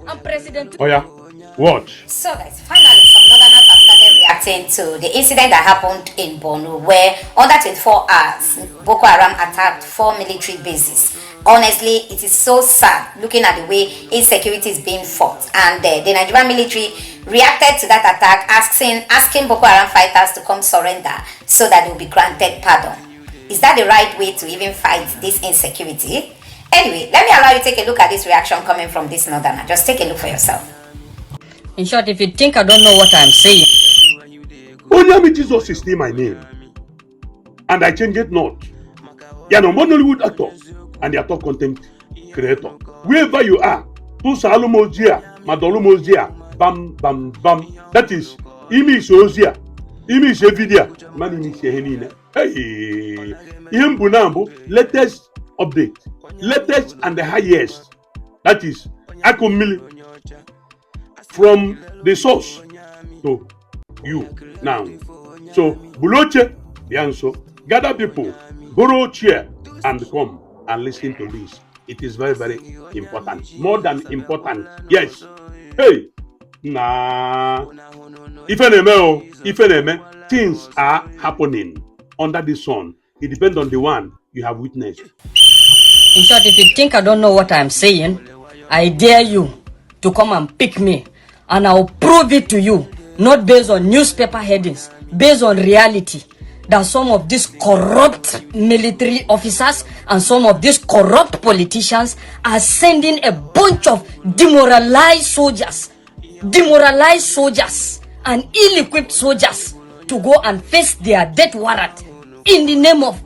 I'm President. Oh yeah, watch. So guys, finally some northerners have started reacting to the incident that happened in Borno, where under 24 hours, Boko Haram attacked 4 military bases. Honestly, it is so sad looking at the way insecurity is being fought, and the Nigerian military reacted to that attack, asking Boko Haram fighters to come surrender so that they will be granted pardon. Is that the right way to even fight this insecurity? Anyway, let me allow you to take a look at this reaction coming from this northerner. Just take a look for yourself. In short, if you think I don't know what I'm saying. Onyami Jesus is still my name. And I change it not. You are no Hollywood actor and the actor content creator. Wherever you are, to Salomozia, Madolomozia, bam, bam, bam. That is, Imi Sozia, Imi Sevidia, Mani Sehenina. Hey, Imbunambo, latest update, latest and the highest. That is, Akomili. From the source to you now. So, Buloche, the answer. Gather people, borrow chair, and come and listen to this. It is very, very important. More than important. Yes. Hey. Nah. If things are happening under the sun. It depends on the one you have witnessed. In short, if you think I don't know what I'm saying, I dare you to come and pick me. And I'll prove it to you, not based on newspaper headings, based on reality, that some of these corrupt military officers and some of these corrupt politicians are sending a bunch of demoralized soldiers and ill-equipped soldiers to go and face their death warrant in the name of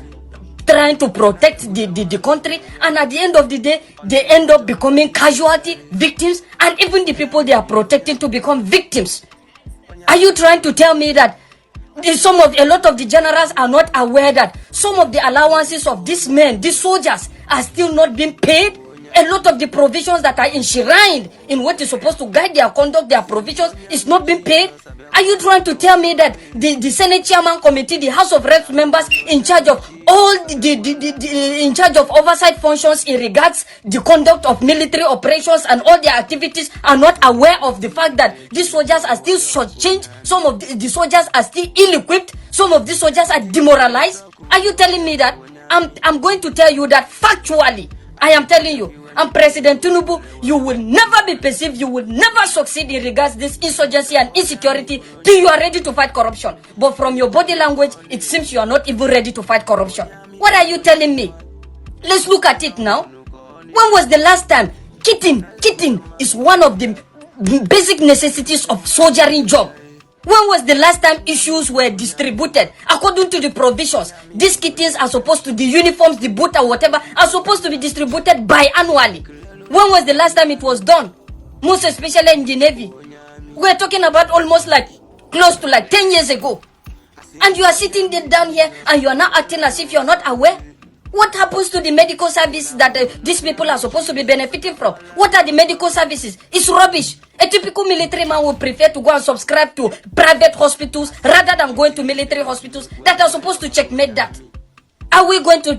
trying to protect the country, and at the end of the day, they end up becoming casualty, victims, and even the people they are protecting to become victims. Are you trying to tell me that a lot of the generals are not aware that some of the allowances of these men, these soldiers, are still not being paid? A lot of the provisions that are enshrined in what is supposed to guide their conduct, their provisions, is not being paid? Are you trying to tell me that the Senate Chairman Committee, the House of Reps members in charge of all in charge of oversight functions in regards the conduct of military operations and all their activities are not aware of the fact that these soldiers are still shortchanged, some of the soldiers are still ill-equipped, some of these soldiers are demoralized? Are you telling me that? I'm going to tell you that factually. I am telling you, I'm President Tinubu, you will never be perceived, you will never succeed in regards this insurgency and insecurity till you are ready to fight corruption. But from your body language, it seems you are not even ready to fight corruption. What are you telling me? Let's look at it now. When was the last time? Kitting is one of the basic necessities of soldiering job. When was the last time issues were distributed according to the provisions? These kittens are supposed to, the uniforms, the boot or whatever, are supposed to be distributed biannually. When was the last time it was done? Most especially in the Navy. We're talking about almost like close to like 10 years ago. And you are sitting there down here and you are now acting as if you are not aware. What happens to the medical services that these people are supposed to be benefiting from? What are the medical services? It's rubbish. A typical military man would prefer to go and subscribe to private hospitals rather than going to military hospitals that are supposed to checkmate that. Are we going to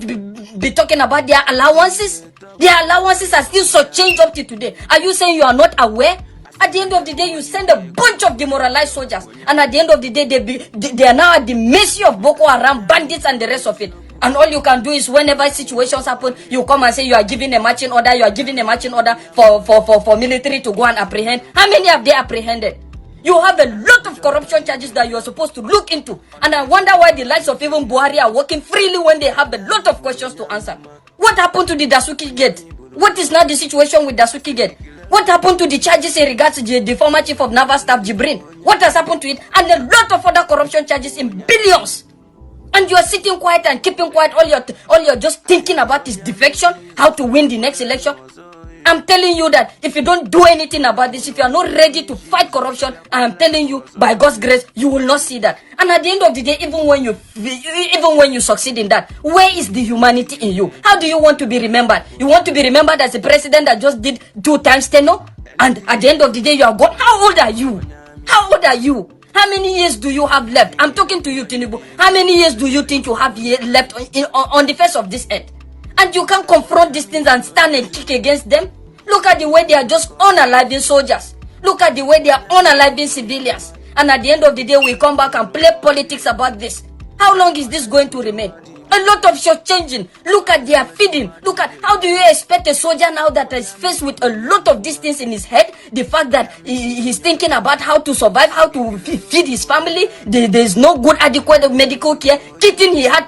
be talking about their allowances? Their allowances are still so changed up to today. Are you saying you are not aware? At the end of the day, you send a bunch of demoralized soldiers, and at the end of the day, they are now at the mercy of Boko Haram, bandits, and the rest of it. And all you can do is whenever situations happen, you come and say you are giving a marching order, for military to go and apprehend. How many have they apprehended? You have a lot of corruption charges that you are supposed to look into. And I wonder why the likes of even Buhari are working freely when they have a lot of questions to answer. What happened to the Dasuki Gate? What is now the situation with Dasuki Gate? What happened to the charges in regards to the former chief of naval staff, Jibrin? What has happened to it? And a lot of other corruption charges in billions. And you are sitting quiet and keeping quiet. All you're just thinking about is defection, how to win the next election. I'm telling you that if you don't do anything about this, if you are not ready to fight corruption, I am telling you, by God's grace, you will not see that. And at the end of the day, even when you succeed in that, where is the humanity in you? How do you want to be remembered? You want to be remembered as a president that just did 2 times tenure? And at the end of the day, you are gone. How old are you? How old are you? How many years do you have left? I'm talking to you, Tinubu. How many years do you think you have left on the face of this earth? And you can't confront these things and stand and kick against them? Look at the way they are just unaliving soldiers. Look at the way they are unaliving civilians. And at the end of the day, we come back and play politics about this. How long is this going to remain? A lot of short changing. Look at their feeding. Look at how do you expect a soldier now that is faced with a lot of these things in his head? The fact that he's thinking about how to survive, how to feed his family. There's no good adequate medical care. Kitten, he have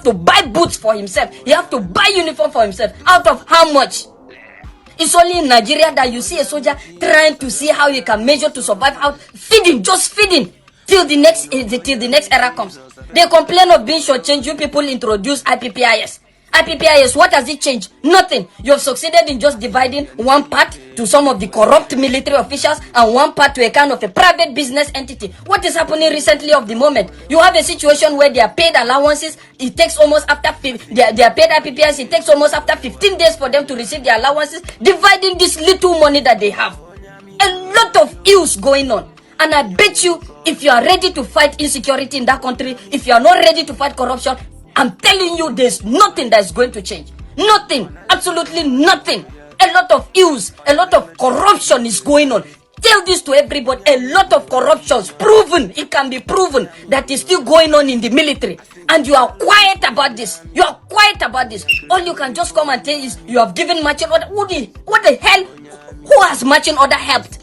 to buy boots for himself. He have to buy uniform for himself. Out of how much? It's only in Nigeria that you see a soldier trying to see how he can measure to survive out feeding, just feeding till the next era comes. They complain of being shortchanged. You people introduce IPPIS. IPPIS, what has it changed? Nothing. You have succeeded in just dividing one part to some of the corrupt military officials and one part to a kind of a private business entity. What is happening recently of the moment? You have a situation where they are paid allowances. It takes almost after they are paid IPPIS. It takes almost after 15 days for them to receive their allowances, dividing this little money that they have. A lot of ills going on. And I bet you, if you are ready to fight insecurity in that country, if you are not ready to fight corruption, I'm telling you, there's nothing that is going to change. Nothing. Absolutely nothing. A lot of ills, a lot of corruption is going on. Tell this to everybody. A lot of corruptions proven. It can be proven that is still going on in the military. And you are quiet about this. You are quiet about this. All you can just come and tell is you have given marching order. What the hell? Who has marching order helped?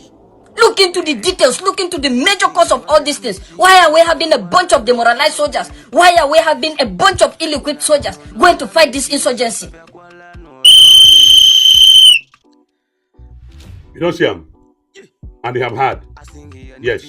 Look into the details. Look into the major cause of all these things. Why are we having a bunch of demoralized soldiers? Why are we having a bunch of ill-equipped soldiers going to fight this insurgency? You don't see them, and they have had. Yes.